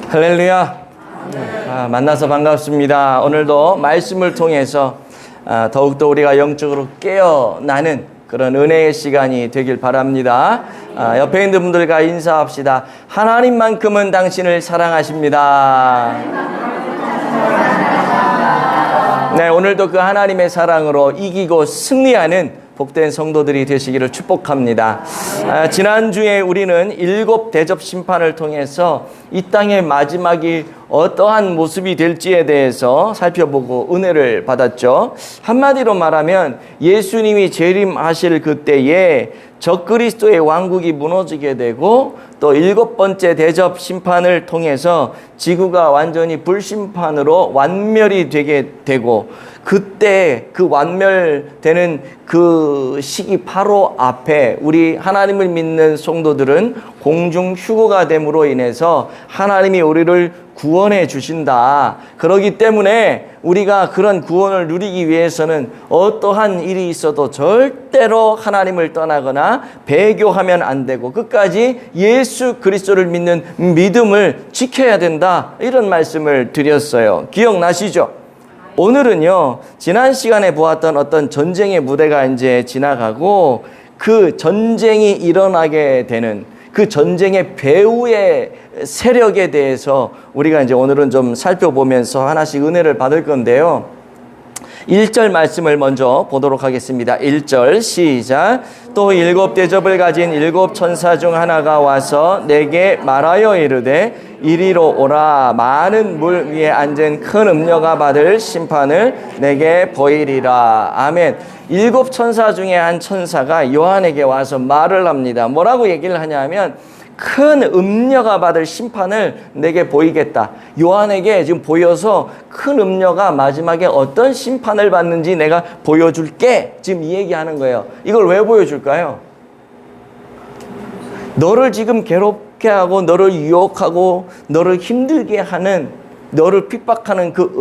할렐루야. 만나서 반갑습니다. 오늘도 말씀을 통해서 더욱더 우리가 영적으로 깨어나는 그런 은혜의 시간이 되길 바랍니다. 옆에 있는 분들과 인사합시다. 하나님만큼은 당신을 사랑하십니다. 네, 오늘도 그 하나님의 사랑으로 이기고 승리하는 복된 성도들이 되시기를 축복합니다. 지난주에 우리는 7 대접 심판을 통해서 이 땅의 마지막이 어떠한 모습이 될지에 대해서 살펴보고 은혜를 받았죠. 한마디로 말하면 예수님이 재림하실 그때에 적그리스도의 왕국이 무너지게 되고 또 7번째 대접 심판을 통해서 지구가 완전히 불심판으로 완멸이 되게 되고, 그때 그 완멸되는 그 시기 바로 앞에 우리 하나님을 믿는 성도들은 공중 휴거가 됨으로 인해서 하나님이 우리를 구원해 주신다. 그렇기 때문에 우리가 그런 구원을 누리기 위해서는 어떠한 일이 있어도 절대로 하나님을 떠나거나 배교하면 안 되고 끝까지 예수 그리스도를 믿는 믿음을 지켜야 된다. 이런 말씀을 드렸어요. 기억나시죠? 오늘은요, 지난 시간에 보았던 어떤 전쟁의 무대가 이제 지나가고 그 전쟁이 일어나게 되는 그 전쟁의 배후의 세력에 대해서 우리가 이제 오늘은 좀 살펴보면서 하나씩 은혜를 받을 건데요. 1절 말씀을 먼저 보도록 하겠습니다. 1절 시작. 또 7 대접을 가진 7 천사 중 하나가 와서 내게 말하여 이르되 이리로 오라. 많은 물 위에 앉은 큰 음녀가 받을 심판을 내게 보이리라. 아멘. 7 천사 중에 한 천사가 요한에게 와서 말을 합니다. 뭐라고 얘기를 하냐면 큰 음녀가 받을 심판을 내게 보이겠다. 요한에게 지금 보여서 큰 음녀가 마지막에 어떤 심판을 받는지 내가 보여줄게. 지금 이 얘기하는 거예요. 이걸 왜 보여줄까요? 너를 지금 괴롭게 하고 너를 유혹하고 너를 힘들게 하는, 너를 핍박하는 그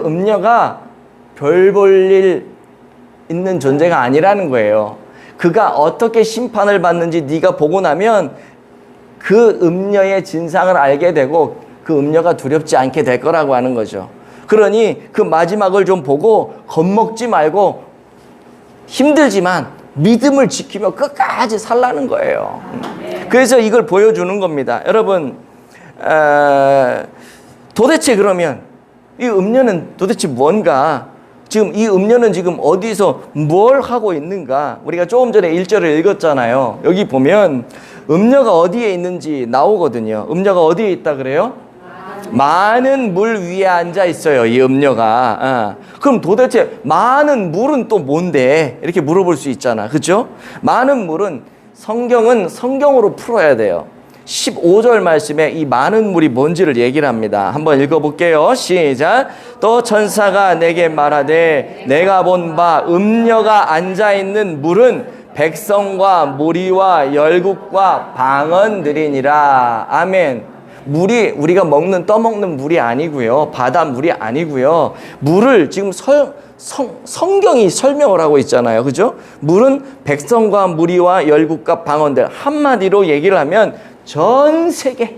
음녀가 별 볼 일 있는 존재가 아니라는 거예요. 그가 어떻게 심판을 받는지 네가 보고 나면 그 음녀의 진상을 알게 되고 그 음녀가 두렵지 않게 될 거라고 하는 거죠. 그러니 그 마지막을 좀 보고 겁먹지 말고 힘들지만 믿음을 지키며 끝까지 살라는 거예요. 그래서 이걸 보여주는 겁니다. 여러분, 도대체 그러면 이 음녀는 도대체 뭔가? 지금 이 음녀는 지금 어디서 뭘 하고 있는가? 우리가 조금 전에 1절을 읽었잖아요. 여기 보면 음녀가 어디에 있는지 나오거든요. 음녀가 어디에 있다 그래요? 많은 물 위에 앉아 있어요, 이 음녀가. 그럼 도대체 많은 물은 또 뭔데? 이렇게 물어볼 수 있잖아. 그렇죠? 많은 물은 성경은 성경으로 풀어야 돼요. 15절 말씀에 이 많은 물이 뭔지를 얘기를 합니다. 한번 읽어볼게요. 시작. 또 천사가 내게 말하되 내가 본 바 음녀가 앉아있는 물은 백성과 무리와 열국과 방언들이니라. 아멘. 물이 우리가 떠먹는 물이 아니고요. 바닷물이 아니고요. 물을 지금 성경이 설명을 하고 있잖아요. 그죠? 물은 백성과 무리와 열국과 방언들. 한마디로 얘기를 하면 전 세계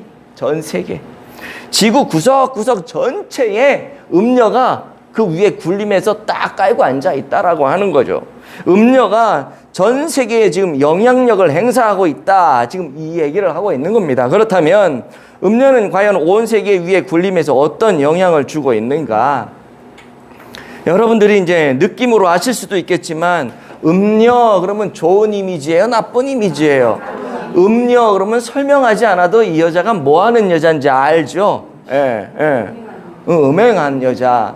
지구 구석구석 전체에 음녀가 그 위에 군림해서 딱 깔고 앉아 있다라고 하는 거죠. 음녀가 전 세계에 지금 영향력을 행사하고 있다. 지금 이 얘기를 하고 있는 겁니다. 그렇다면 음녀는 과연 온 세계 위에 군림해서 어떤 영향을 주고 있는가? 여러분들이 이제 느낌으로 아실 수도 있겠지만 음녀 그러면 좋은 이미지예요? 나쁜 이미지예요? 음녀 그러면 설명하지 않아도 이 여자가 뭐 하는 여자인지 알죠? 음행한 여자.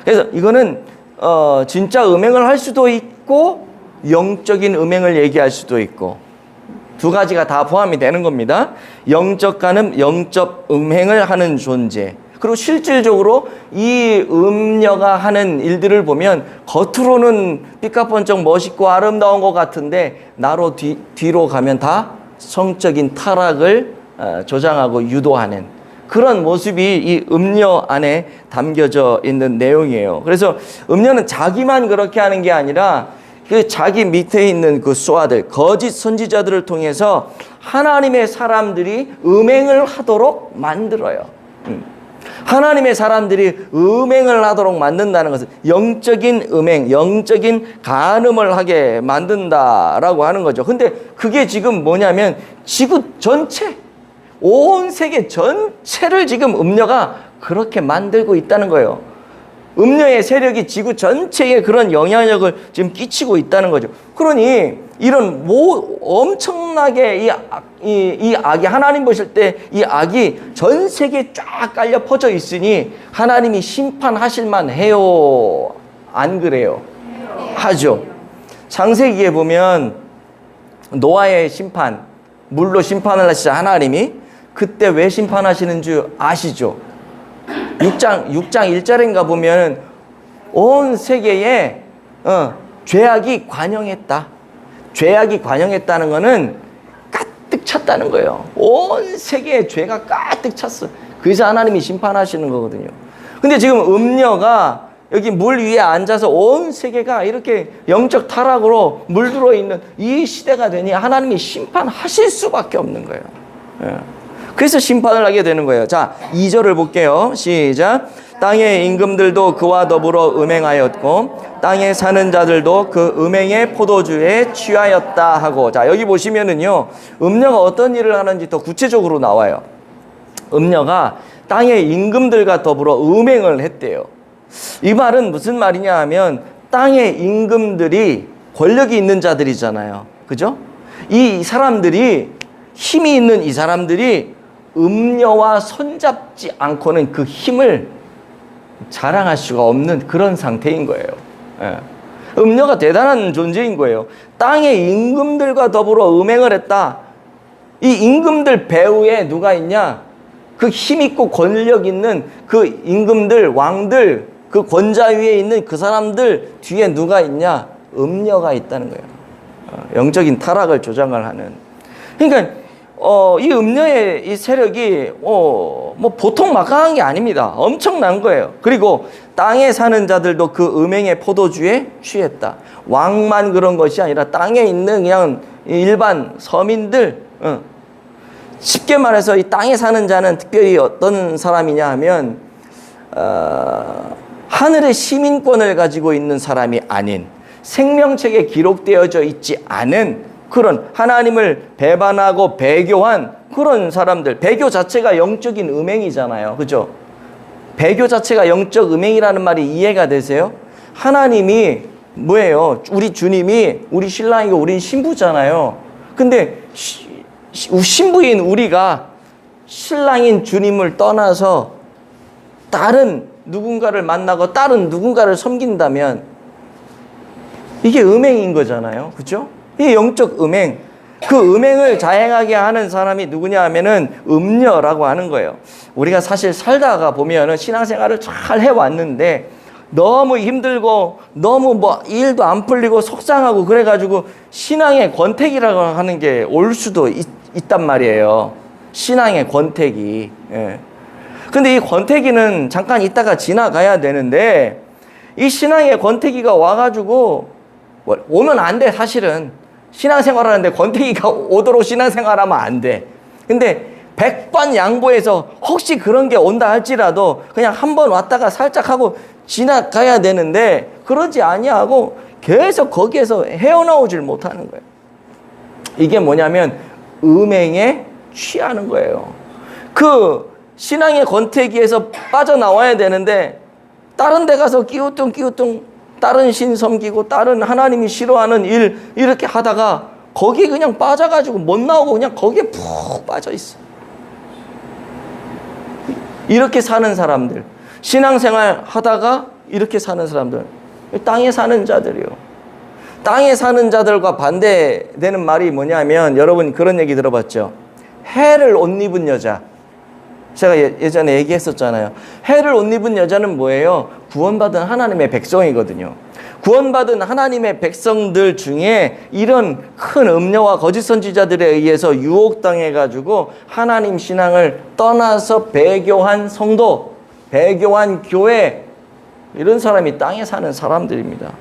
그래서 이거는 진짜 음행을 할 수도 있고 영적인 음행을 얘기할 수도 있고 두 가지가 다 포함이 되는 겁니다. 영적 간음, 영적 음행을 하는 존재. 그리고 실질적으로 이 음녀가 하는 일들을 보면 겉으로는 삐까뻔쩍 멋있고 아름다운 것 같은데 나로 뒤로 가면 다 성적인 타락을 조장하고 유도하는 그런 모습이 이 음녀 안에 담겨져 있는 내용이에요. 그래서 음녀는 자기만 그렇게 하는 게 아니라 그 자기 밑에 있는 그 수하들, 거짓 선지자들을 통해서 하나님의 사람들이 음행을 하도록 만들어요. 하나님의 사람들이 음행을 하도록 만든다는 것은 영적인 음행, 영적인 간음을 하게 만든다라고 하는 거죠. 근데 그게 지금 뭐냐면 지구 전체, 온 세계 전체를 지금 음녀가 그렇게 만들고 있다는 거예요. 음녀의 세력이 지구 전체에 그런 영향력을 지금 끼치고 있다는 거죠. 그러니 이런 엄청나게 이 악이, 하나님 보실 때 이 악이 전 세계에 쫙 깔려 퍼져 있으니 하나님이 심판하실 만해요? 안 그래요? 하죠. 창세기에 보면 노아의 심판, 물로 심판을 하시자 하나님이 그때 왜 심판하시는 줄 아시죠? 6장 1절인가 보면 온 세계에 죄악이 관영했다. 죄악이 관영했다는 거는 가득 찼다는 거예요. 온 세계에 죄가 가득 찼어. 그래서 하나님이 심판하시는 거거든요. 근데 지금 음녀가 여기 물 위에 앉아서 온 세계가 이렇게 영적 타락으로 물들어 있는 이 시대가 되니 하나님이 심판하실 수밖에 없는 거예요. 그래서 심판을 하게 되는 거예요. 자, 2절을 볼게요. 시작. 땅의 임금들도 그와 더불어 음행하였고 땅에 사는 자들도 그 음행의 포도주에 취하였다 하고. 자, 여기 보시면은요, 음녀가 어떤 일을 하는지 더 구체적으로 나와요. 음녀가 땅의 임금들과 더불어 음행을 했대요. 이 말은 무슨 말이냐 하면 땅의 임금들이 권력이 있는 자들이잖아요. 그죠? 이 사람들이, 힘이 있는 이 사람들이 음녀와 손잡지 않고는 그 힘을 자랑할 수가 없는 그런 상태인 거예요. 음녀가 대단한 존재인 거예요. 땅의 임금들과 더불어 음행을 했다. 이 임금들 배후에 누가 있냐? 그 힘 있고 권력 있는 그 임금들, 왕들, 그 권자 위에 있는 그 사람들 뒤에 누가 있냐? 음녀가 있다는 거예요. 영적인 타락을 조장을 하는. 그러니까 이 음녀의 이 세력이 뭐 보통 막강한 게 아닙니다. 엄청난 거예요. 그리고 땅에 사는 자들도 그 음행의 포도주에 취했다. 왕만 그런 것이 아니라 땅에 있는 그냥 일반 서민들, 쉽게 말해서 이 땅에 사는 자는 특별히 어떤 사람이냐 하면 하늘의 시민권을 가지고 있는 사람이 아닌, 생명책에 기록되어져 있지 않은 그런 하나님을 배반하고 배교한 그런 사람들. 배교 자체가 영적인 음행이잖아요. 그죠? 배교 자체가 영적 음행이라는 말이 이해가 되세요? 하나님이 뭐예요? 우리 주님이 우리 신랑이고 우린 신부잖아요. 근데 신부인 우리가 신랑인 주님을 떠나서 다른 누군가를 만나고 다른 누군가를 섬긴다면 이게 음행인 거잖아요. 그죠? 이게 영적 음행. 그 음행을 자행하게 하는 사람이 누구냐 하면은 음녀라고 하는 거예요. 우리가 사실 살다가 보면은 신앙생활을 잘 해왔는데 너무 힘들고 너무 일도 안 풀리고 속상하고 그래가지고 신앙의 권태기라고 하는 게 올 수도 있단 말이에요. 신앙의 권태기. 근데 이 권태기는 잠깐 있다가 지나가야 되는데 이 신앙의 권태기가 와가지고 오면 안 돼. 사실은 신앙생활 하는데 권태기가 오도록 신앙생활하면 안 돼. 근데 100번 양보해서 혹시 그런 게 온다 할지라도 그냥 한 번 왔다가 살짝 하고 지나가야 되는데 그러지 아니하고 계속 거기에서 헤어나오질 못하는 거예요. 이게 뭐냐면 음행에 취하는 거예요. 그 신앙의 권태기에서 빠져나와야 되는데 다른 데 가서 끼우뚱 다른 신 섬기고 다른 하나님이 싫어하는 일 이렇게 하다가 거기에 그냥 빠져가지고 못 나오고 그냥 거기에 푹 빠져 있어. 이렇게 사는 사람들, 신앙생활 하다가 이렇게 사는 사람들, 땅에 사는 자들이요. 땅에 사는 자들과 반대되는 말이 뭐냐면 여러분 그런 얘기 들어봤죠? 해를 옷 입은 여자. 제가 예전에 얘기했었잖아요. 해를 옷 입은 여자는 뭐예요? 구원받은 하나님의 백성이거든요. 구원받은 하나님의 백성들 중에 이런 큰 음녀와 거짓 선지자들에 의해서 유혹당해가지고 하나님 신앙을 떠나서 배교한 성도, 배교한 교회, 이런 사람이 땅에 사는 사람들입니다.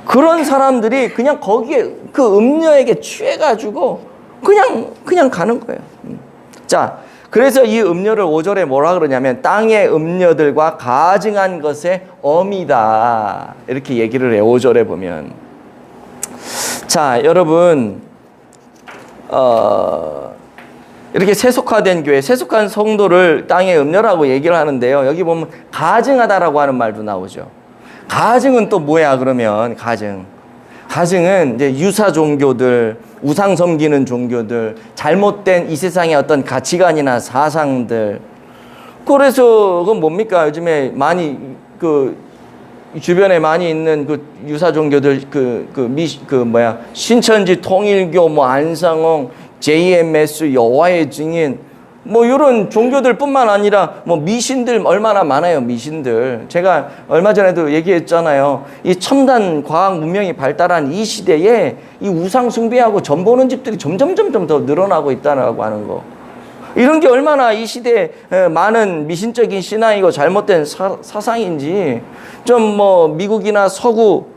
그런 사람들이 그냥 거기에 그 음녀에게 취해가지고 그냥 가는 거예요. 자, 그래서 이 음료를 5절에 뭐라 그러냐면 땅의 음료들과 가증한 것의 어미다. 이렇게 얘기를 해요. 5절에 보면. 자, 여러분, 이렇게 세속화된 교회, 세속한 성도를 땅의 음료라고 얘기를 하는데요. 여기 보면 가증하다라고 하는 말도 나오죠. 가증은 또 뭐야, 그러면? 가증은 이제 유사 종교들, 우상 섬기는 종교들, 잘못된 이 세상의 어떤 가치관이나 사상들. 그래서 그건 뭡니까? 요즘에 많이 주변에 많이 있는 그 유사 종교들, 신천지, 통일교, 뭐 안상홍, JMS, 여호와의 증인, 뭐 이런 종교들뿐만 아니라 뭐 미신들 얼마나 많아요. 미신들. 제가 얼마 전에도 얘기했잖아요. 이 첨단 과학 문명이 발달한 이 시대에 이 우상 숭배하고 점 보는 집들이 점점 더 늘어나고 있다라고 하는 거. 이런 게 얼마나 이 시대에 많은 미신적인 신앙이고 잘못된 사상인지 좀 뭐 미국이나 서구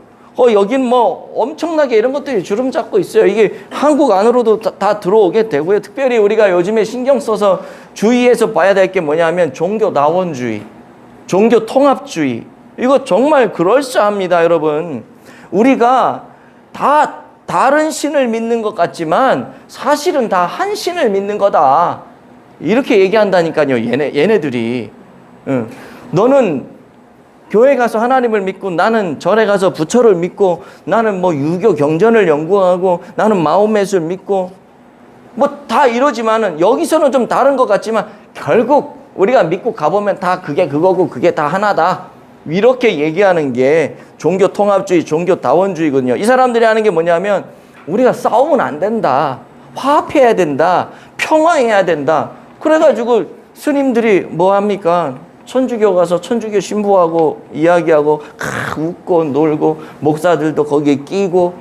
여긴 뭐 엄청나게 이런 것들이 주름 잡고 있어요. 이게 한국 안으로도 다 들어오게 되고요. 특별히 우리가 요즘에 신경 써서 주의해서 봐야 될 게 뭐냐면 종교 나원주의, 종교 통합주의. 이거 정말 그럴싸합니다, 여러분. 우리가 다 다른 신을 믿는 것 같지만 사실은 다 한 신을 믿는 거다. 이렇게 얘기한다니까요, 얘네들이. 너는 교회 가서 하나님을 믿고 나는 절에 가서 부처를 믿고 나는 뭐 유교 경전을 연구하고 나는 마호메트를 믿고 뭐 다 이러지만은 여기서는 좀 다른 것 같지만 결국 우리가 믿고 가보면 다 그게 그거고 그게 다 하나다. 이렇게 얘기하는 게 종교 통합주의, 종교 다원주의거든요. 이 사람들이 하는 게 뭐냐면 우리가 싸우면 안 된다. 화합해야 된다. 평화해야 된다. 그래가지고 스님들이 뭐 합니까? 천주교 가서 천주교 신부하고 이야기하고 웃고 놀고 목사들도 거기에 끼고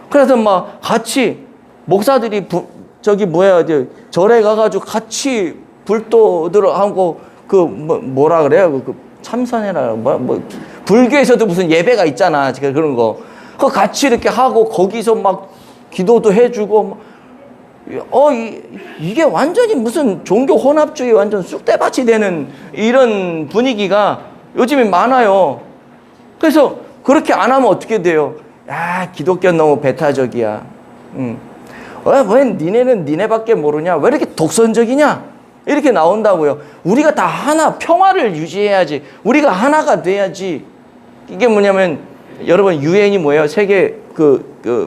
그래서 막 같이 목사들이 절에 가가지고 같이 불도들하고 뭐라 그래요? 참선해라 불교에서도 무슨 예배가 있잖아. 그런 거. 그거 같이 이렇게 하고 거기서 막 기도도 해주고 이게 완전히 무슨 종교 혼합주의 완전 쑥대밭이 되는 이런 분위기가 요즘에 많아요. 그래서 그렇게 안 하면 어떻게 돼요? 기독교는 너무 배타적이야. 왜 니네는 니네밖에 모르냐? 왜 이렇게 독선적이냐? 이렇게 나온다고요. 우리가 다 하나, 평화를 유지해야지. 우리가 하나가 돼야지. 이게 뭐냐면 여러분 유엔이 뭐예요? 세계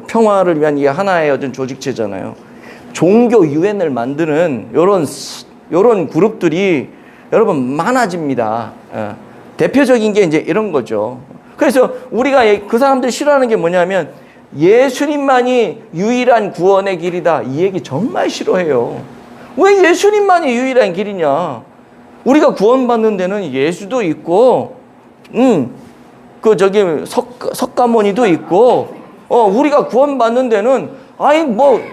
평화를 위한 이게 하나의 어떤 조직체잖아요. 종교 유엔을 만드는 요런 그룹들이 여러분 많아집니다. 대표적인 게 이제 이런 거죠. 그래서 우리가 그 사람들 싫어하는 게 뭐냐면 예수님만이 유일한 구원의 길이다. 이 얘기 정말 싫어해요. 왜 예수님만이 유일한 길이냐? 우리가 구원받는 데는 예수도 있고, 석가모니도 있고, 우리가 구원받는 데는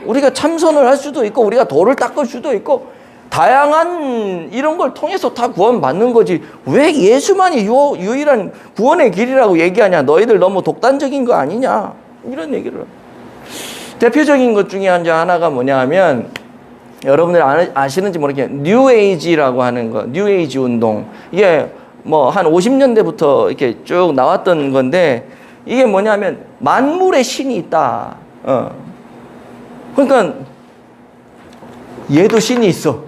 우리가 참선을 할 수도 있고, 우리가 돌을 닦을 수도 있고, 다양한 이런 걸 통해서 다 구원받는 거지. 왜 예수만이 유일한 구원의 길이라고 얘기하냐? 너희들 너무 독단적인 거 아니냐? 이런 얘기를. 대표적인 것 중에 하나가 뭐냐 하면, 여러분들 아시는지 모르겠는데, 뉴에이지라고 하는 거, 뉴에이지 운동. 이게 뭐 한 50년대부터 이렇게 쭉 나왔던 건데, 이게 뭐냐면, 만물의 신이 있다. 그러니까 얘도 신이 있어.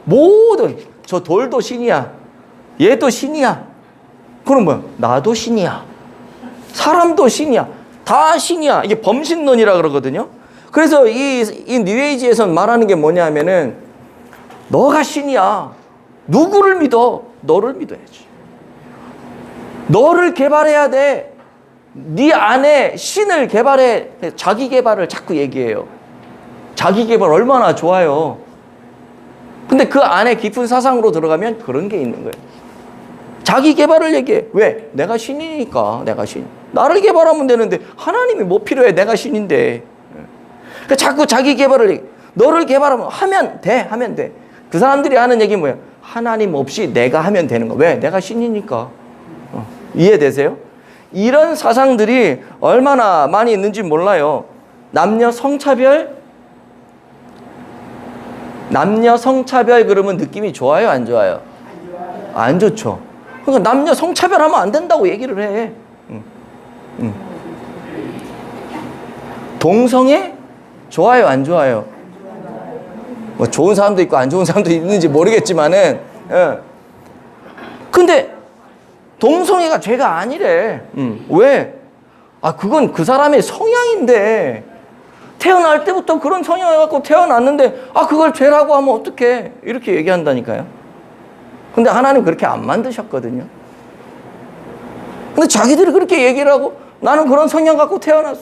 모든 저 돌도 신이야. 얘도 신이야. 그럼 뭐야? 나도 신이야. 사람도 신이야. 다 신이야. 이게 범신론이라 그러거든요. 그래서 이 뉴에이지에서 말하는 게 뭐냐면은 너가 신이야. 누구를 믿어? 너를 믿어야지. 너를 개발해야 돼. 네 안에 신을 개발해. 자기 개발을 자꾸 얘기해요. 자기 개발 얼마나 좋아요. 근데 그 안에 깊은 사상으로 들어가면 그런 게 있는 거예요. 자기 개발을 얘기해. 왜? 내가 신이니까. 내가 신. 나를 개발하면 되는데 하나님이 뭐 필요해? 내가 신인데. 그러니까 자꾸 자기 개발을 얘기해. 너를 개발하면 하면 돼. 그 사람들이 하는 얘기 뭐예요? 하나님 없이 내가 하면 되는 거. 왜? 내가 신이니까. 이해되세요? 이런 사상들이 얼마나 많이 있는지 몰라요. 남녀 성차별 남녀 성차별 그러면 느낌이 좋아요, 안 좋아요? 안 좋죠. 그러니까 남녀 성차별하면 안 된다고 얘기를 해. 동성애 좋아요, 안 좋아요? 뭐 좋은 사람도 있고 안 좋은 사람도 있는지 모르겠지만은, 예. 근데 동성애가 죄가 아니래. 왜? 아, 그건 그 사람의 성향인데, 태어날 때부터 그런 성향을 갖고 태어났는데, 아, 그걸 죄라고 하면 어떡해? 이렇게 얘기한다니까요. 근데 하나님 그렇게 안 만드셨거든요. 근데 자기들이 그렇게 얘기를 하고, 나는 그런 성향 갖고 태어났어.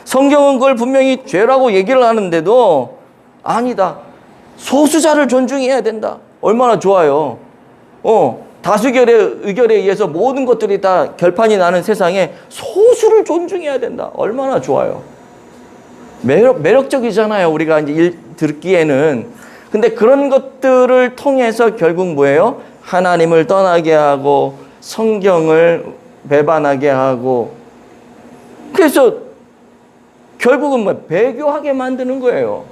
성경은 그걸 분명히 죄라고 얘기를 하는데도, 아니다. 소수자를 존중해야 된다. 얼마나 좋아요. 다수결의 의결에 의해서 모든 것들이 다 결판이 나는 세상에 소수를 존중해야 된다. 얼마나 좋아요. 매력적이잖아요. 우리가 이제 듣기에는. 근데 그런 것들을 통해서 결국 뭐예요? 하나님을 떠나게 하고 성경을 배반하게 하고, 그래서 결국은 뭐 배교하게 만드는 거예요.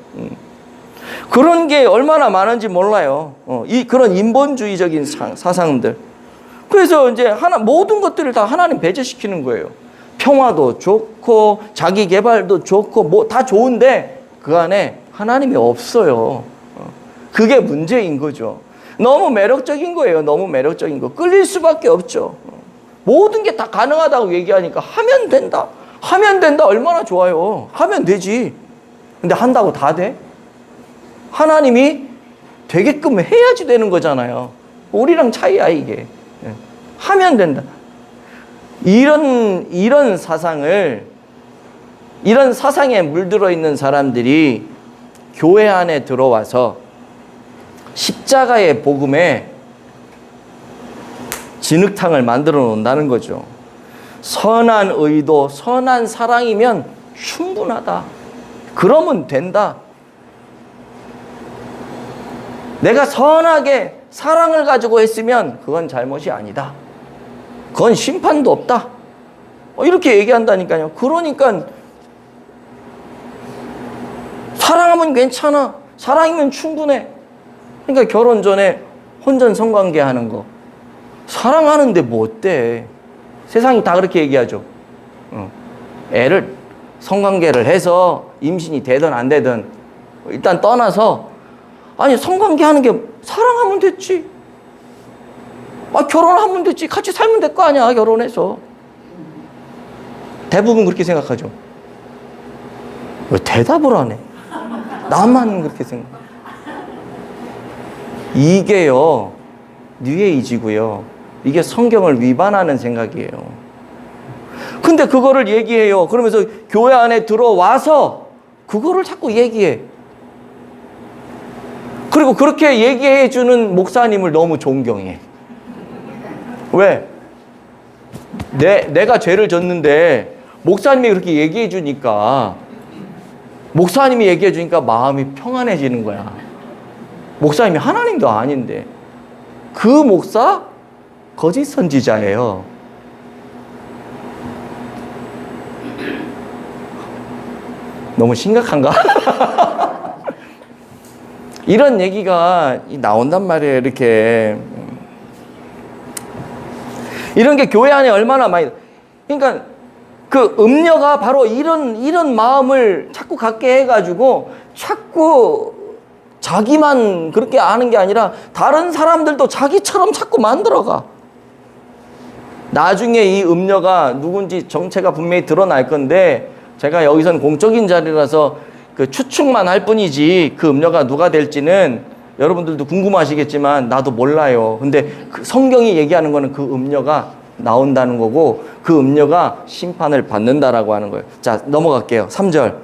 그런 게 얼마나 많은지 몰라요. 그런 인본주의적인 사상들. 그래서 이제 모든 것들을 다 하나님 배제시키는 거예요. 평화도 좋고, 자기 개발도 좋고, 뭐 다 좋은데, 그 안에 하나님이 없어요. 그게 문제인 거죠. 너무 매력적인 거예요. 너무 매력적인 거. 끌릴 수밖에 없죠. 모든 게 다 가능하다고 얘기하니까 하면 된다. 하면 된다. 얼마나 좋아요. 하면 되지. 근데 한다고 다 돼? 하나님이 되게끔 해야지 되는 거잖아요. 우리랑 차이야, 이게. 하면 된다. 이런 사상을, 이런 사상에 물들어 있는 사람들이 교회 안에 들어와서 십자가의 복음에 진흙탕을 만들어 놓는다는 거죠. 선한 의도, 선한 사랑이면 충분하다. 그러면 된다. 내가 선하게 사랑을 가지고 했으면 그건 잘못이 아니다. 그건 심판도 없다. 이렇게 얘기한다니까요. 그러니까 사랑하면 괜찮아. 사랑이면 충분해. 그러니까 결혼 전에 혼전 성관계 하는 거. 사랑하는데 뭐 어때? 세상이 다 그렇게 얘기하죠. 애를 성관계를 해서 임신이 되든 안 되든 일단 떠나서, 아니 성관계 하는 게 사랑하면 됐지. 결혼하면 됐지. 같이 살면 될 거 아니야, 결혼해서. 대부분 그렇게 생각하죠. 왜 대답을 안 해? 나만 그렇게 생각. 이게요, 뉴에이지고요. 이게 성경을 위반하는 생각이에요. 근데 그거를 얘기해요. 그러면서 교회 안에 들어와서 그거를 자꾸 얘기해. 그리고 그렇게 얘기해 주는 목사님을 너무 존경해. 왜? 내가 죄를 졌는데 목사님이 그렇게 얘기해 주니까, 목사님이 얘기해 주니까 마음이 평안해지는 거야. 목사님이 하나님도 아닌데. 그 목사 거짓 선지자예요. 너무 심각한가? 이런 얘기가 나온단 말이에요. 이렇게. 이런 게 교회 안에 얼마나 많이. 그러니까 그 음녀가 바로 이런 마음을 자꾸 갖게 해가지고 자꾸 자기만 그렇게 아는 게 아니라 다른 사람들도 자기처럼 자꾸 만들어가. 나중에 이 음녀가 누군지 정체가 분명히 드러날 건데, 제가 여기선 공적인 자리라서 그 추측만 할 뿐이지 그 음녀가 누가 될지는 여러분들도 궁금하시겠지만 나도 몰라요. 근데 그 성경이 얘기하는 거는 그 음녀가 나온다는 거고, 그 음녀가 심판을 받는다라고 하는 거예요. 자, 넘어갈게요. 3절.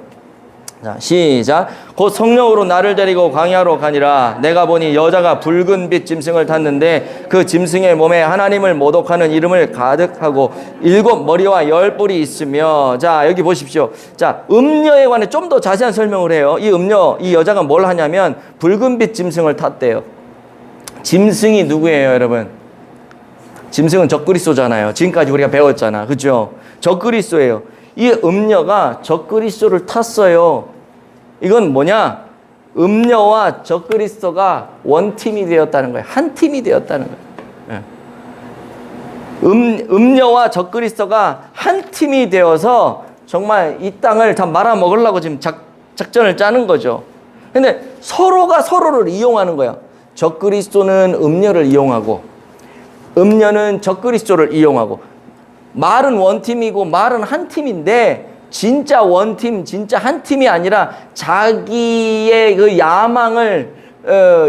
자, 시작. 곧 성령으로 나를 데리고 광야로 가니라. 내가 보니 여자가 붉은 빛 짐승을 탔는데 그 짐승의 몸에 하나님을 모독하는 이름을 가득하고 7 머리와 10 뿔이 있으며. 자, 여기 보십시오. 자, 음녀에 관해 좀 더 자세한 설명을 해요. 이 음녀, 이 여자가 뭘 하냐면 붉은 빛 짐승을 탔대요. 짐승이 누구예요, 여러분? 짐승은 적그리스도잖아요. 지금까지 우리가 배웠잖아. 그죠? 적그리스도예요. 이 음녀가 적그리스도를 탔어요. 이건 뭐냐? 음녀와 적그리스도가 원팀이 되었다는 거예요. 한 팀이 되었다는 거예요. 음녀와 적그리스도가 한 팀이 되어서 정말 이 땅을 다 말아먹으려고 지금 작전을 짜는 거죠. 근데 서로가 서로를 이용하는 거예요. 적그리스도는 음녀를 이용하고 음녀는 적그리스도를 이용하고 말은 원팀이고 말은 한 팀인데 진짜 원팀, 진짜 한 팀이 아니라 자기의 그 야망을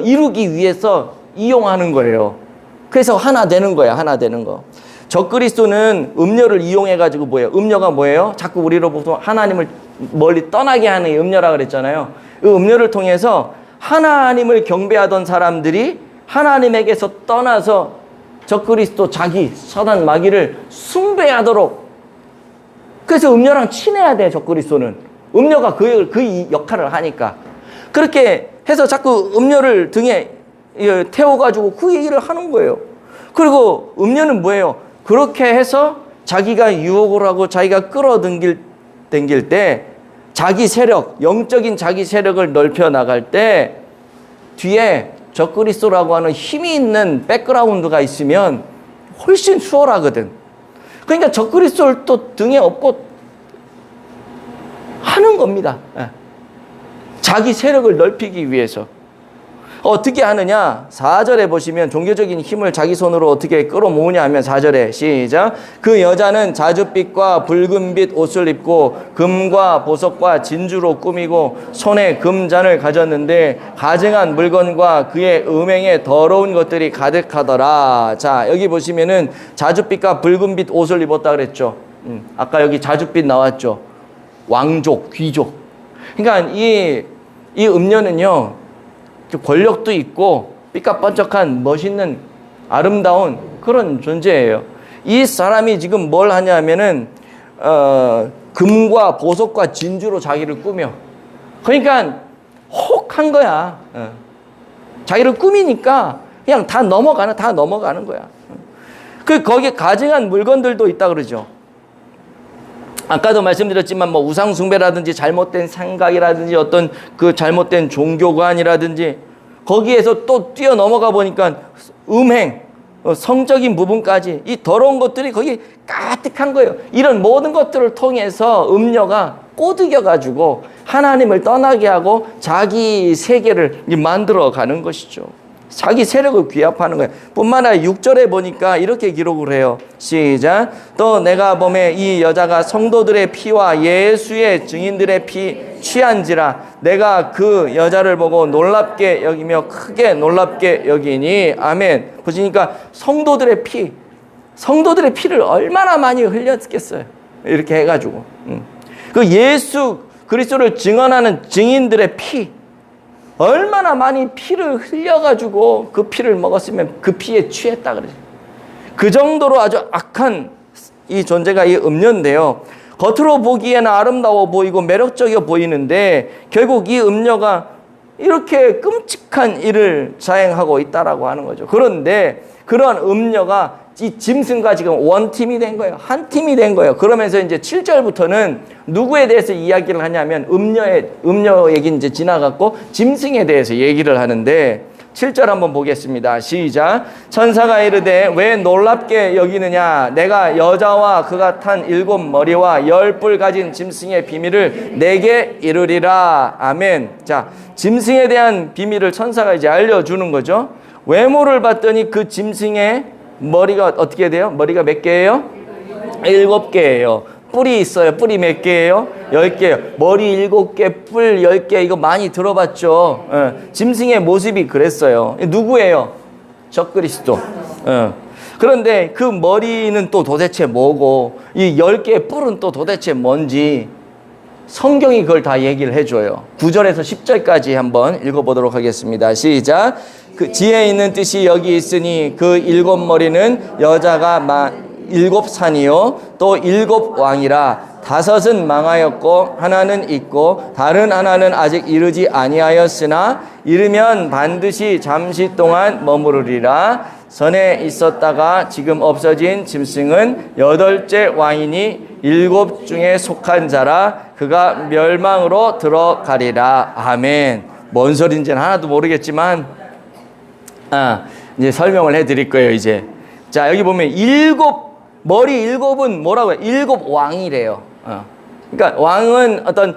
이루기 위해서 이용하는 거예요. 그래서 하나 되는 거야, 하나 되는 거. 적그리스도는 음녀를 이용해가지고 뭐예요? 음녀가 뭐예요? 자꾸 우리로부터 하나님을 멀리 떠나게 하는 게 음녀라 그랬잖아요. 그 음녀를 통해서 하나님을 경배하던 사람들이 하나님에게서 떠나서 적그리스도 자기, 사단 마귀를 숭배하도록. 그래서 음녀랑 친해야 돼, 적그리스도는. 음녀가 그 역할을 하니까. 그렇게 해서 자꾸 음녀를 등에 태워가지고 그 얘기를 하는 거예요. 그리고 음녀는 뭐예요? 그렇게 해서 자기가 유혹을 하고 자기가 끌어당길 때 자기 세력, 영적인 자기 세력을 넓혀 나갈 때 뒤에 적그리스도라고 하는 힘이 있는 백그라운드가 있으면 훨씬 수월하거든. 그러니까 적그리스도를 또 등에 업고 하는 겁니다. 자기 세력을 넓히기 위해서. 어떻게 하느냐? 4절에 보시면 종교적인 힘을 자기 손으로 어떻게 끌어모으냐 하면 4절에 시작. 그 여자는 자줏빛과 붉은빛 옷을 입고 금과 보석과 진주로 꾸미고 손에 금잔을 가졌는데 가증한 물건과 그의 음행에 더러운 것들이 가득하더라. 자, 여기 보시면은 자줏빛과 붉은빛 옷을 입었다 그랬죠. 아까 여기 자줏빛 나왔죠. 왕족, 귀족. 그러니까 이 음녀는요, 권력도 있고 삐까뻔쩍한 멋있는 아름다운 그런 존재예요. 이 사람이 지금 뭘 하냐면은 금과 보석과 진주로 자기를 꾸며. 그러니까 혹한 거야. 자기를 꾸미니까 그냥 다 넘어가는 거야. 거기에 가증한 물건들도 있다 그러죠. 아까도 말씀드렸지만 뭐 우상숭배라든지 잘못된 생각이라든지 어떤 그 잘못된 종교관이라든지 거기에서 또 뛰어넘어가 보니까 음행, 성적인 부분까지 이 더러운 것들이 거기 가득한 거예요. 이런 모든 것들을 통해서 음녀가 꼬드겨가지고 하나님을 떠나게 하고 자기 세계를 만들어 가는 것이죠. 자기 세력을 귀합하는 거예요. 뿐만 아니라 6절에 보니까 이렇게 기록을 해요. 시작. 또 내가 보매 이 여자가 성도들의 피와 예수의 증인들의 피 취한지라 내가 그 여자를 보고 놀랍게 여기며 크게 놀랍게 여기니. 아멘. 보시니까 성도들의 피를 얼마나 많이 흘렸겠어요. 이렇게 해가지고. 그 예수 그리스도를 증언하는 증인들의 피, 얼마나 많이 피를 흘려가지고 그 피를 먹었으면 그 피에 취했다 그러죠. 그 정도로 아주 악한 이 존재가 이 음녀인데요. 겉으로 보기에는 아름다워 보이고 매력적이어 보이는데 결국 이 음녀가 이렇게 끔찍한 일을 자행하고 있다라고 하는 거죠. 그런데 그런 음녀가 이 짐승과 지금 원팀이 된 거예요. 한 팀이 된 거예요. 그러면서 이제 7절부터는 누구에 대해서 이야기를 하냐면 음녀 얘기 이제 지나갔고 짐승에 대해서 얘기를 하는데 7절 한번 보겠습니다. 시작. 천사가 이르되 왜 놀랍게 여기느냐? 내가 여자와 그가 탄 7머리와 10뿔 가진 짐승의 비밀을 내게 이르리라. 아멘. 자, 짐승에 대한 비밀을 천사가 이제 알려주는 거죠. 외모를 봤더니 그 짐승의 머리가 어떻게 돼요? 머리가 몇 개예요? 7개예요. 뿔이 있어요. 뿔이 몇 개예요? 10개예요. 머리 7개, 뿔 10개. 이거 많이 들어봤죠? 짐승의 모습이 그랬어요. 누구예요? 적그리스도. 그런데 그 머리는 또 도대체 뭐고 이 10개의 뿔은 또 도대체 뭔지 성경이 그걸 다 얘기를 해줘요. 9절에서 10절까지 한번 읽어보도록 하겠습니다. 시작. 그 지혜 있는 뜻이 여기 있으니 그 7머리는 여자가 7산이요 또 7왕이라 5은 망하였고 하나는 있고 다른 하나는 아직 이르지 아니하였으나 이르면 반드시 잠시 동안 머무르리라. 전에 있었다가 지금 없어진 짐승은 8째 왕이니 7 중에 속한 자라 그가 멸망으로 들어가리라. 아멘. 뭔 소린지는 하나도 모르겠지만, 이제 설명을 해 드릴 거예요, 이제. 자, 여기 보면 머리 일곱은 뭐라고요? 일곱 왕이래요. 그러니까 왕은 어떤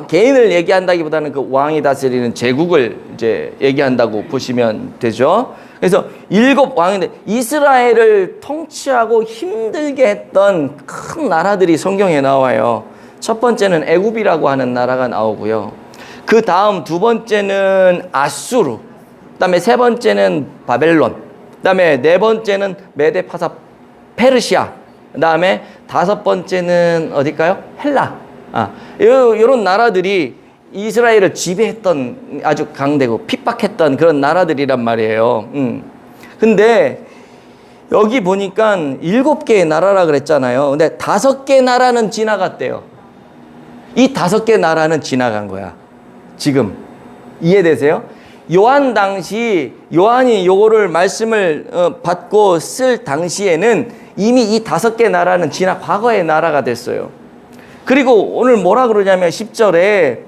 개인을 얘기한다기보다는 그 왕이 다스리는 제국을 이제 얘기한다고 보시면 되죠. 그래서 일곱 왕인데 이스라엘을 통치하고 힘들게 했던 큰 나라들이 성경에 나와요. 첫 번째는 애굽이라고 하는 나라가 나오고요. 그 다음 두 번째는 아수르, 그다음에 세 번째는 바벨론, 그다음에 네 번째는 메데 파사 페르시아, 그다음에 다섯 번째는 어딜까요? 헬라. 이런 나라들이 이스라엘을 지배했던 아주 강대국, 핍박했던 그런 나라들이란 말이에요. 근데 여기 보니까 7개의 나라라 그랬잖아요. 근데 5개 나라는 지나갔대요. 이 5개 나라는 지나간 거야. 지금 이해되세요? 요한 당시 요한이 요거를 말씀을 받고 쓸 당시에는 이미 이 5개 나라는 지나 과거의 나라가 됐어요. 그리고 오늘 뭐라 그러냐면 10절에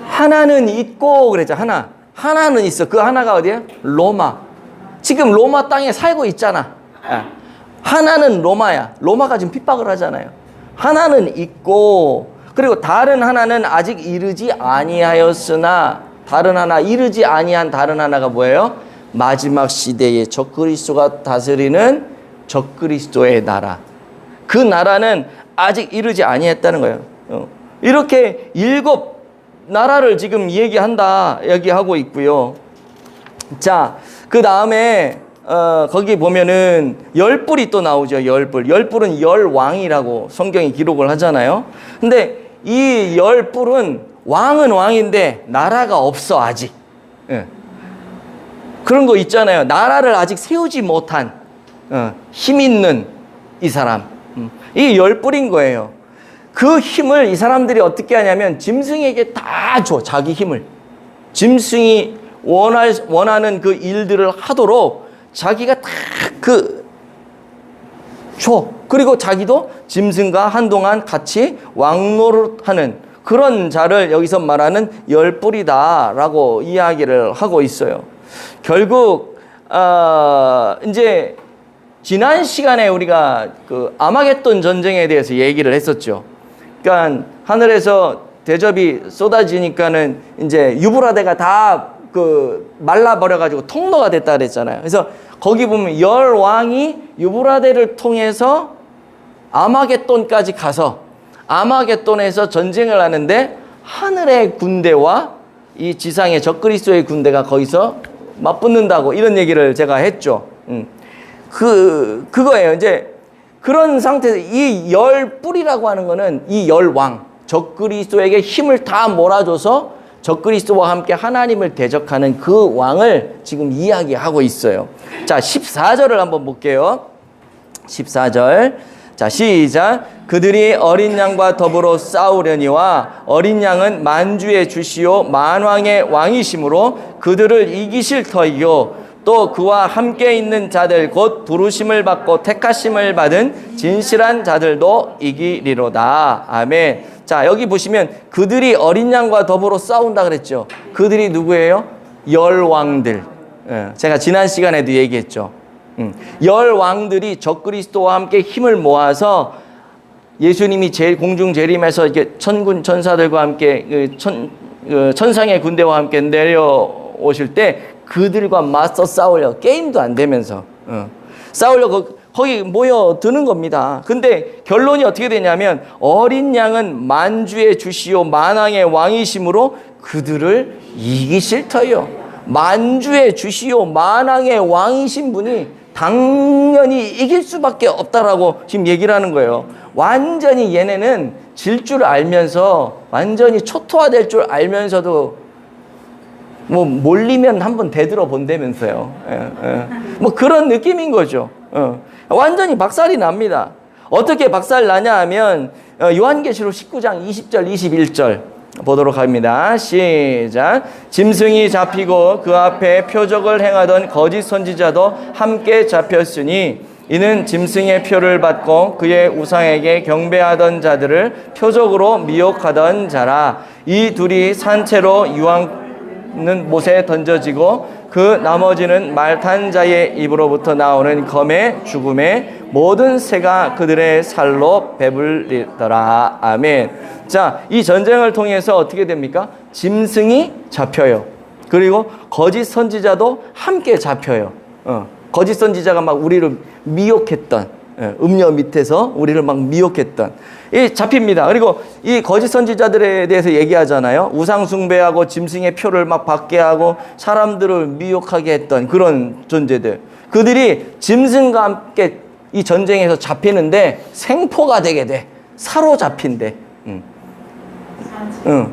하나는 있고 그랬죠. 하나는 있어. 그 하나가 어디야? 로마. 지금 로마 땅에 살고 있잖아. 하나는 로마야. 로마가 지금 핍박을 하잖아요. 하나는 있고, 그리고 다른 하나는 아직 이르지 아니하였으나, 다른 하나, 이르지 아니한 다른 하나가 뭐예요? 마지막 시대에 적그리스도가 다스리는 적그리스도의 나라. 그 나라는 아직 이르지 아니했다는 거예요. 이렇게 7 나라를 지금 얘기하고 있고요. 자, 그 다음에 거기 보면은 10뿔이 또 나오죠. 10뿔. 10뿔은 10왕이라고 성경이 기록을 하잖아요. 근데 이 10뿔은 왕은 왕인데 나라가 없어 아직. 그런 거 있잖아요. 나라를 아직 세우지 못한 힘 있는 이 사람. 이 10뿔인 거예요. 그 힘을 이 사람들이 어떻게 하냐면 짐승에게 다 줘. 자기 힘을. 짐승이 원하는 그 일들을 하도록 자기가 다 줘. 그리고 자기도 짐승과 한동안 같이 왕노릇하는 그런 자를 여기서 말하는 10뿔이다라고 이야기를 하고 있어요. 결국 이제 지난 시간에 우리가 그 아마겟돈 전쟁에 대해서 얘기를 했었죠. 그러니까 하늘에서 대접이 쏟아지니까는 이제 유브라데가 다 말라버려가지고 통로가 됐다 그랬잖아요. 그래서 거기 보면 10왕이 유브라데를 통해서 아마겟돈까지 가서 아마겟돈에서 전쟁을 하는데 하늘의 군대와 이 지상의 적그리스도의 군대가 거기서 맞붙는다고 이런 얘기를 제가 했죠. 그거예요. 이제 그런 상태에서 이 10뿔이라고 하는 거는 이 10왕, 적그리스도에게 힘을 다 몰아줘서 적그리스도와 함께 하나님을 대적하는 그 왕을 지금 이야기하고 있어요. 자, 14절을 한번 볼게요. 14절. 자, 시작. 그들이 어린 양과 더불어 싸우려니와 어린 양은 만주의 주시오 만왕의 왕이심으로 그들을 이기실 터이요. 또 그와 함께 있는 자들 곧 부르심을 받고 택하심을 받은 진실한 자들도 이기리로다. 아멘. 자, 여기 보시면 그들이 어린 양과 더불어 싸운다 그랬죠. 그들이 누구예요? 10왕들. 제가 지난 시간에도 얘기했죠. 10왕들이 적그리스도와 함께 힘을 모아서 예수님이 공중 재림해서 이렇게 천군 천사들과 함께 천상의 군대와 함께 내려오실 때 그들과 맞서 싸우려 게임도 안 되면서 싸우려고 거기 모여드는 겁니다. 근데 결론이 어떻게 되냐면 어린 양은 만주의 주시오 만왕의 왕이심으로 그들을 이기실 터요. 만주의 주시오 만왕의 왕이신 분이 당연히 이길 수밖에 없다라고 지금 얘기를 하는 거예요. 완전히 얘네는 질 줄 알면서 완전히 초토화될 줄 알면서도 뭐 몰리면 한번 되들어 본다면서요. 뭐 그런 느낌인 거죠. 완전히 박살이 납니다. 어떻게 박살 나냐 하면 요한계시록 19장 20절 21절 보도록 합니다. 시작. 짐승이 잡히고 그 앞에 표적을 행하던 거짓 선지자도 함께 잡혔으니 이는 짐승의 표를 받고 그의 우상에게 경배하던 자들을 표적으로 미혹하던 자라. 이 둘이 산채로 유황는 못에 던져지고 그 나머지는 말 탄 자의 입으로부터 나오는 검의 죽음에 모든 새가 그들의 살로 배불리더라. 아멘. 자, 이 전쟁을 통해서 어떻게 됩니까? 짐승이 잡혀요. 그리고 거짓 선지자도 함께 잡혀요. 거짓 선지자가 막 우리를 미혹했던, 음녀 밑에서 우리를 막 미혹했던, 이 잡힙니다. 그리고 이 거짓 선지자들에 대해서 얘기하잖아요. 우상 숭배하고 짐승의 표를 막 받게 하고 사람들을 미혹하게 했던 그런 존재들. 그들이 짐승과 함께 이 전쟁에서 잡히는데 생포가 되게 돼. 사로잡힌대.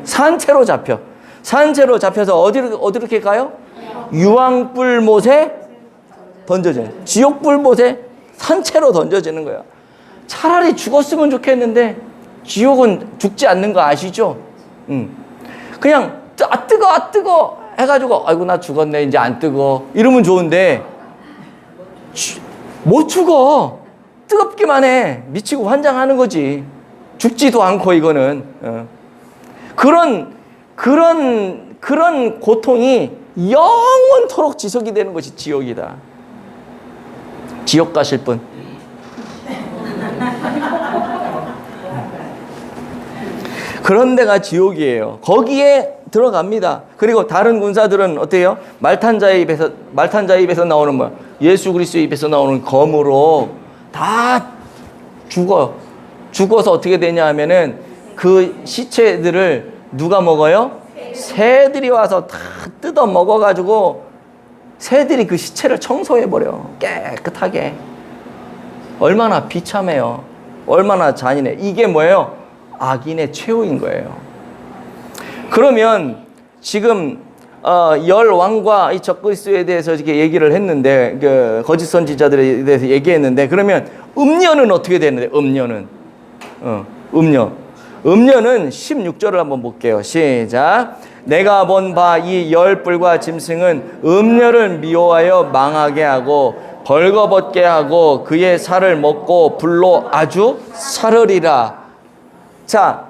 산채로 잡혀. 산채로 잡혀서 어디로 이렇게 가요? 유황불 못에 던져져요. 지옥불 못에 산채로 던져지는 거야. 차라리 죽었으면 좋겠는데 지옥은 죽지 않는 거 아시죠? 그냥 뜨거 해가지고 아이고 나 죽었네 이제 안 뜨거 이러면 좋은데 못 죽어. 뜨겁기만 해. 미치고 환장하는 거지. 죽지도 않고 이거는 그런 고통이 영원토록 지속이 되는 것이 지옥이다. 지옥 가실 분. 그런 데가 지옥이에요. 거기에 들어갑니다. 그리고 다른 군사들은 어때요? 말탄자의 입에서 나오는 뭐야? 예수 그리스도의 입에서 나오는 검으로 다 죽어서 어떻게 되냐 하면은 그 시체들을 누가 먹어요? 새들이 와서 다 뜯어 먹어가지고 새들이 그 시체를 청소해버려. 깨끗하게. 얼마나 비참해요. 얼마나 잔인해. 이게 뭐예요? 악인의 최후인 거예요. 그러면 지금 열 왕과 이 적그리스도에 대해서 이렇게 얘기를 했는데 그 거짓 선지자들에 대해서 얘기했는데 그러면 음녀는 어떻게 되는데? 음녀는 음녀는 16절을 한번 볼게요. 시작. 내가 본 바 이 열불과 짐승은 음녀를 미워하여 망하게 하고 벌거벗게 하고 그의 살을 먹고 불로 아주 사르리라. 자,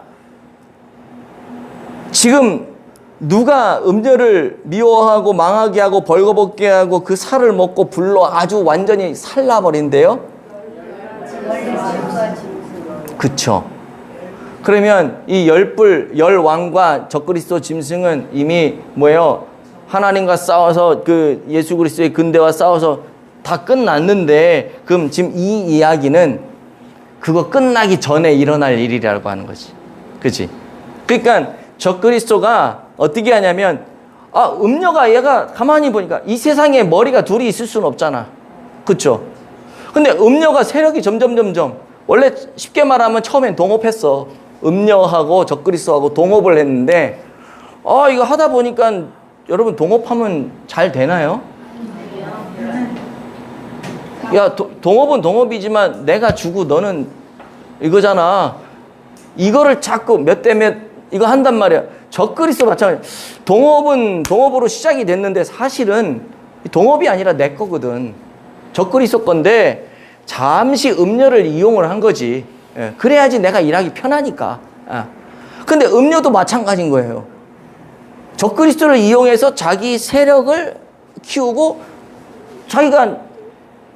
지금 누가 음녀를 미워하고 망하게 하고 벌거벗게 하고 그 살을 먹고 불로 아주 완전히 살라버린대요? 그쵸. 그러면 이 열왕과 적그리스도 짐승은 이미 뭐예요? 하나님과 싸워서 그 예수 그리스도의 근대와 싸워서 다 끝났는데 그럼 지금 이 이야기는 그거 끝나기 전에 일어날 일이라고 하는 거지. 그치? 그러니까 적그리스도가 어떻게 하냐면 음녀가 얘가 가만히 보니까 이 세상에 머리가 둘이 있을 수는 없잖아. 그쵸? 근데 음녀가 세력이 점점 원래 쉽게 말하면 처음엔 동업했어. 음녀하고 적그리스도하고 동업을 했는데 이거 하다 보니까 여러분 동업하면 잘 되나요? 야, 동업은 동업이지만 내가 주고 너는 이거잖아. 이거를 자꾸 몇 대 몇 이거 한단 말이야. 적그리스도 마찬가지. 동업은 동업으로 시작이 됐는데 사실은 동업이 아니라 내 거거든. 적그리스도 건데 잠시 음녀를 이용을 한 거지. 그래야지 내가 일하기 편하니까. 근데 음녀도 마찬가지인 거예요. 적그리스도를 이용해서 자기 세력을 키우고 자기가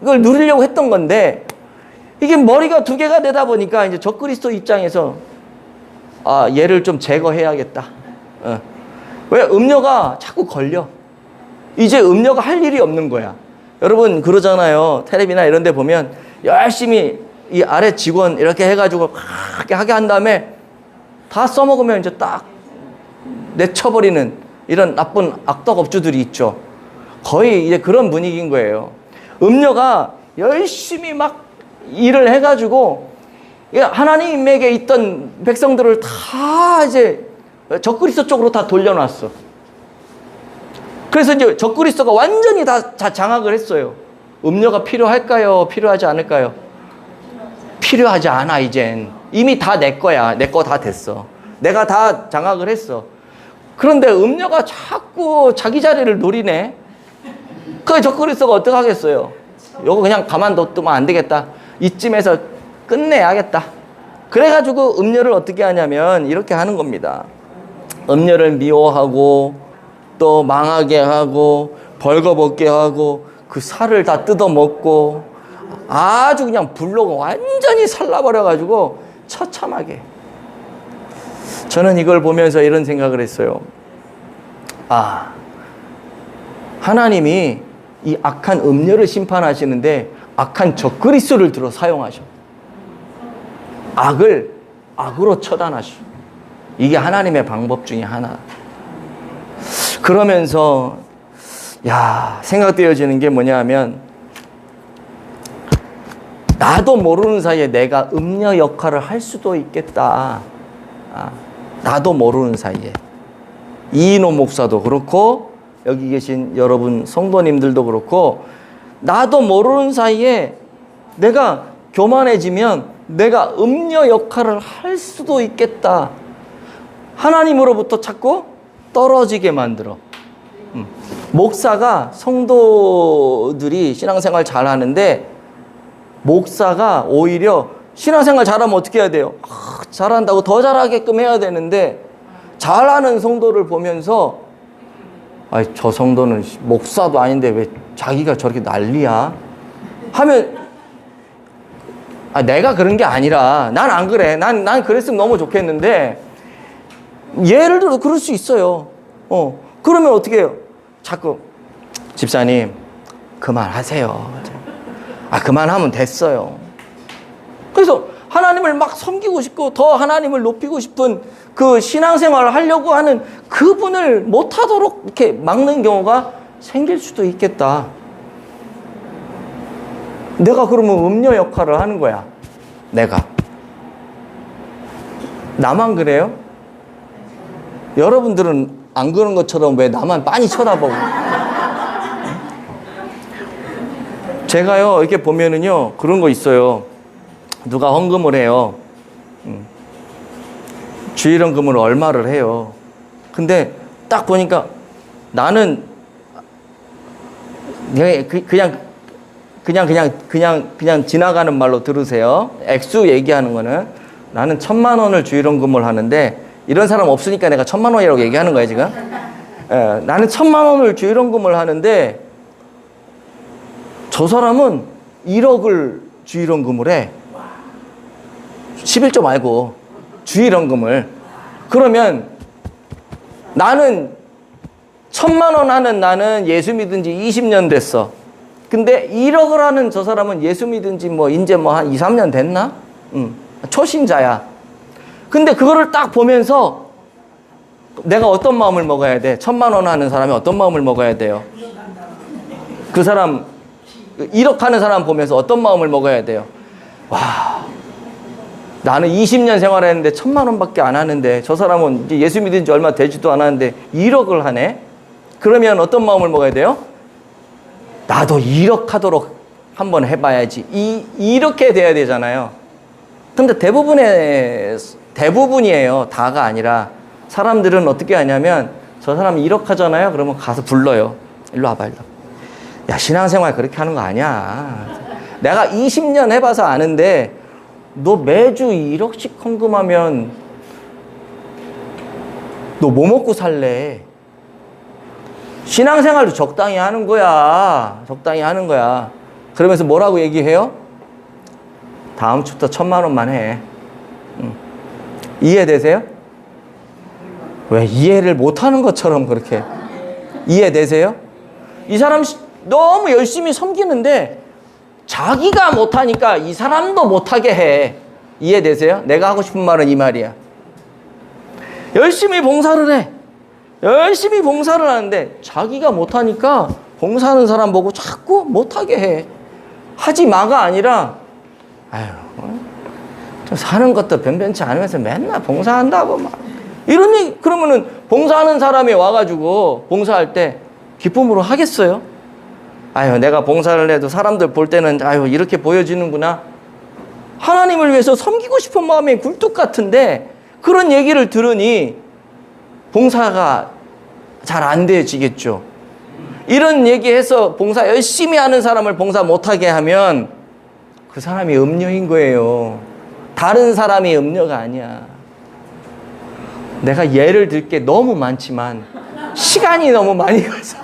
이걸 누리려고 했던 건데 이게 머리가 두 개가 되다 보니까 이제 적그리스도 입장에서 얘를 좀 제거해야겠다. 왜? 음녀가 자꾸 걸려. 이제 음녀가 할 일이 없는 거야. 여러분 그러잖아요. 텔레비나 이런 데 보면 열심히 이 아래 직원 이렇게 해가지고 하게 한 다음에 다 써먹으면 이제 딱 내쳐버리는 이런 나쁜 악덕업주들이 있죠. 거의 이제 그런 분위기인 거예요. 음녀가 열심히 막 일을 해가지고 하나님에게 있던 백성들을 다 이제 적그리스도 쪽으로 다 돌려놨어. 그래서 이제 적그리스도가 완전히 다 장악을 했어요. 음녀가 필요할까요? 필요하지 않을까요? 필요하지 않아. 이젠 이미 다 내 거야. 내 거 다 됐어. 내가 다 장악을 했어. 그런데 음녀가 자꾸 자기 자리를 노리네. 그 적그리스도가 어떻게 하겠어요? 요거 그냥 가만뒀으면 안 되겠다. 이쯤에서 끝내야겠다. 그래가지고 음녀를 어떻게 하냐면 이렇게 하는 겁니다. 음녀를 미워하고 또 망하게 하고 벌거벗게 하고 그 살을 다 뜯어먹고 아주 그냥 불로 완전히 살라버려가지고 처참하게. 저는 이걸 보면서 이런 생각을 했어요. 아, 하나님이 이 악한 음녀를 심판하시는데 악한 적그리스도를 들어 사용하셔. 악을 악으로 처단하셔. 이게 하나님의 방법 중에 하나. 그러면서 생각되어지는 게 뭐냐면 나도 모르는 사이에 내가 음녀 역할을 할 수도 있겠다. 나도 모르는 사이에. 이인호 목사도 그렇고 여기 계신 여러분 성도님들도 그렇고 나도 모르는 사이에 내가 교만해지면 내가 음녀 역할을 할 수도 있겠다. 하나님으로부터 자꾸 떨어지게 만들어. 목사가 성도들이 신앙생활 잘하는데 목사가 오히려 신앙생활 잘하면 어떻게 해야 돼요? 잘한다고 더 잘하게끔 해야 되는데 잘하는 성도를 보면서 저 성도는 목사도 아닌데 왜 자기가 저렇게 난리야? 하면 내가 그런 게 아니라 난 안 그래. 난 그랬으면 너무 좋겠는데 예를 들어 그럴 수 있어요. 그러면 어떻게 해요? 자꾸 집사님 그만하세요. 그만하면 됐어요. 그래서 하나님을 막 섬기고 싶고 더 하나님을 높이고 싶은 그 신앙생활을 하려고 하는 그분을 못하도록 이렇게 막는 경우가 생길 수도 있겠다. 내가 그러면 음녀 역할을 하는 거야. 내가. 나만 그래요? 여러분들은 안 그런 것처럼 왜 나만 빤히 쳐다보고. 제가요, 이렇게 보면은요, 그런 거 있어요. 누가 헌금을 해요. 주일헌금을 얼마를 해요. 근데 딱 보니까 나는 그냥 지나가는 말로 들으세요. 액수 얘기하는 거는 나는 1,000만 원을 주일헌금을 하는데 이런 사람 없으니까 내가 1,000만 원이라고 얘기하는 거예요, 지금. 나는 1,000만 원을 주일헌금을 하는데 저 사람은 1억을 주일헌금을 해. 11조 말고 주일헌금을. 그러면 나는 1,000만 원 하는 나는 예수 믿은 지 20년 됐어. 근데 1억을 하는 저 사람은 예수 믿은 지 이제 한 2, 3년 됐나? 초신자야. 근데 그거를 딱 보면서 내가 어떤 마음을 먹어야 돼? 1,000만 원 하는 사람이 어떤 마음을 먹어야 돼요? 그 사람 1억 하는 사람 보면서 어떤 마음을 먹어야 돼요? 와, 나는 20년 생활했는데 1,000만 원밖에 안 하는데 저 사람은 이제 예수 믿은 지 얼마 되지도 않았는데 1억을 하네? 그러면 어떤 마음을 먹어야 돼요? 나도 1억 하도록 한번 해봐야지. 이렇게 돼야 되잖아요. 근데 대부분이에요. 다가 아니라 사람들은 어떻게 하냐면 저 사람이 1억 하잖아요. 그러면 가서 불러요. 일로 와봐, 일로. 야, 신앙생활 그렇게 하는 거 아니야. 내가 20년 해봐서 아는데 너 매주 1억씩 헌금하면 너 뭐 먹고 살래? 신앙생활도 적당히 하는 거야. 적당히 하는 거야. 그러면서 뭐라고 얘기해요? 다음 주부터 1,000만 원만 해. 이해되세요? 왜 이해를 못하는 것처럼 그렇게. 이해되세요? 이 사람 너무 열심히 섬기는데 자기가 못하니까 이 사람도 못하게 해. 이해되세요? 내가 하고 싶은 말은 이 말이야. 열심히 봉사를 해. 열심히 봉사를 하는데 자기가 못하니까 봉사하는 사람 보고 자꾸 못하게 해. 하지 마가 아니라 좀 사는 것도 변변치 않으면서 맨날 봉사한다고 막 이런 얘기. 그러면은 봉사하는 사람이 와가지고 봉사할 때 기쁨으로 하겠어요? 내가 봉사를 해도 사람들 볼 때는 이렇게 보여지는구나. 하나님을 위해서 섬기고 싶은 마음이 굴뚝 같은데 그런 얘기를 들으니 봉사가 잘 안 되어지겠죠. 이런 얘기해서 봉사 열심히 하는 사람을 봉사 못하게 하면 그 사람이 음녀인 거예요. 다른 사람이 음녀가 아니야. 내가 예를 들 게 너무 많지만 시간이 너무 많이 가서.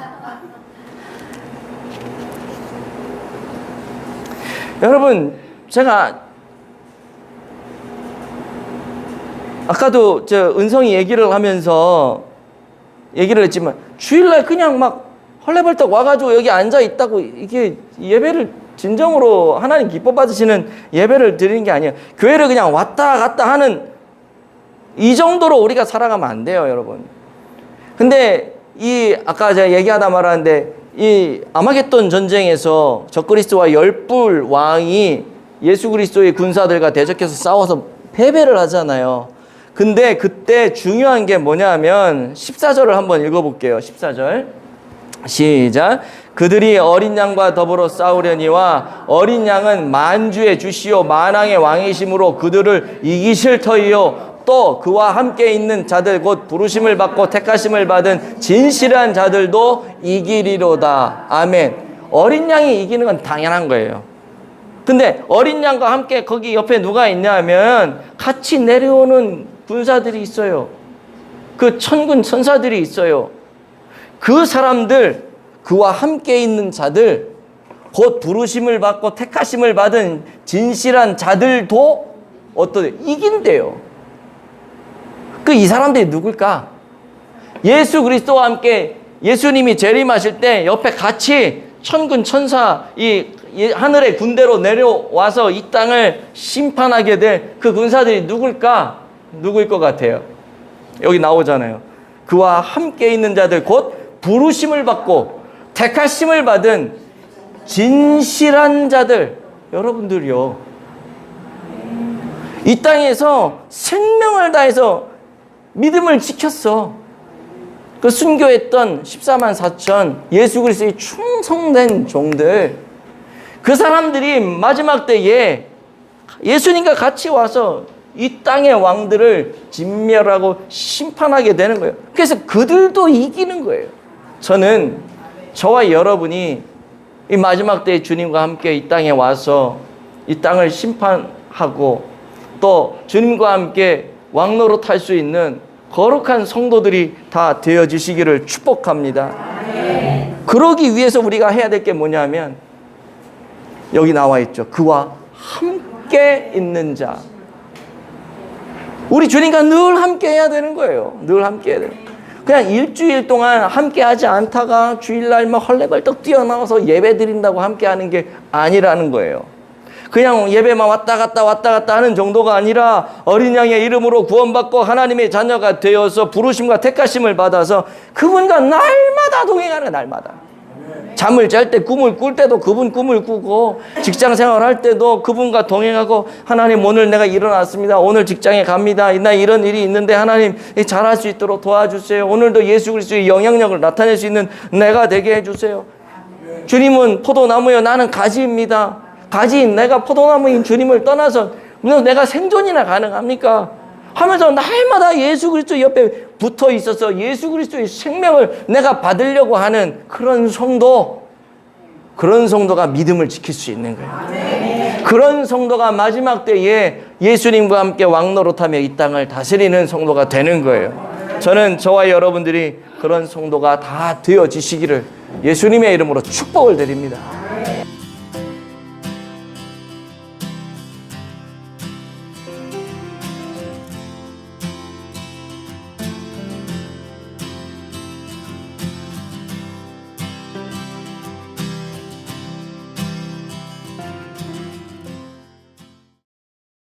여러분, 제가 아까도 은성이 얘기를 하면서 얘기를 했지만 주일날 그냥 막 헐레벌떡 와가지고 여기 앉아 있다고 이게 예배를 진정으로 하나님 기뻐 받으시는 예배를 드리는 게 아니에요. 교회를 그냥 왔다 갔다 하는 이 정도로 우리가 살아가면 안 돼요, 여러분. 근데 아까 제가 얘기하다 말았는데 이 아마겟돈 전쟁에서 적그리스도와 열불 왕이 예수 그리스도의 군사들과 대적해서 싸워서 패배를 하잖아요. 근데 그때 중요한 게 뭐냐면 14절을 한번 읽어볼게요. 14절 시작. 그들이 어린 양과 더불어 싸우려니와 어린 양은 만주의 주시오 만왕의 왕이심으로 그들을 이기실 터이요 또 그와 함께 있는 자들 곧 부르심을 받고 택하심을 받은 진실한 자들도 이기리로다. 아멘. 어린 양이 이기는 건 당연한 거예요. 근데 어린 양과 함께 거기 옆에 누가 있냐면 같이 내려오는 군사들이 있어요. 그 천군 천사들이 있어요. 그 사람들, 그와 함께 있는 자들, 곧 부르심을 받고 택하심을 받은 진실한 자들도 이긴대요. 이 사람들이 누굴까? 예수 그리스도와 함께 예수님이 재림하실 때 옆에 같이 천군 천사 이 하늘의 군대로 내려와서 이 땅을 심판하게 될 그 군사들이 누굴까? 누구일 것 같아요? 여기 나오잖아요. 그와 함께 있는 자들 곧 부르심을 받고 택하심을 받은 진실한 자들, 여러분들이요. 이 땅에서 생명을 다해서 믿음을 지켰어. 그 순교했던 14만 4천 예수 그리스도의 충성된 종들, 그 사람들이 마지막 때에 예수님과 같이 와서 이 땅의 왕들을 진멸하고 심판하게 되는 거예요. 그래서 그들도 이기는 거예요. 저는 저와 여러분이 이 마지막 때에 주님과 함께 이 땅에 와서 이 땅을 심판하고 또 주님과 함께 왕노릇 할 수 있는 거룩한 성도들이 다 되어지시기를 축복합니다. 그러기 위해서 우리가 해야 될 게 뭐냐면 여기 나와 있죠. 그와 함께 있는 자. 우리 주님과 늘 함께 해야 되는 거예요. 늘 함께 해야 돼요. 그냥 일주일 동안 함께 하지 않다가 주일날 막 헐레벌떡 뛰어나와서 예배 드린다고 함께 하는 게 아니라는 거예요. 그냥 예배만 왔다 갔다 하는 정도가 아니라 어린 양의 이름으로 구원받고 하나님의 자녀가 되어서 부르심과 택하심을 받아서 그분과 날마다 동행하는 날마다. 잠을 잘 때 꿈을 꿀 때도 그분 꿈을 꾸고 직장 생활할 때도 그분과 동행하고 하나님 오늘 내가 일어났습니다. 오늘 직장에 갑니다. 나 이런 일이 있는데 하나님 잘할 수 있도록 도와주세요. 오늘도 예수 그리스도의 영향력을 나타낼 수 있는 내가 되게 해주세요. 주님은 포도나무요 나는 가지입니다. 가지인 내가 포도나무인 주님을 떠나서 내가 생존이나 가능합니까? 하면서 날마다 예수 그리스도 옆에 붙어 있어서 예수 그리스도의 생명을 내가 받으려고 하는 그런 성도가 믿음을 지킬 수 있는 거예요. 그런 성도가 마지막 때에 예수님과 함께 왕노릇하며 이 땅을 다스리는 성도가 되는 거예요. 저는 저와 여러분들이 그런 성도가 다 되어지시기를 예수님의 이름으로 축복을 드립니다.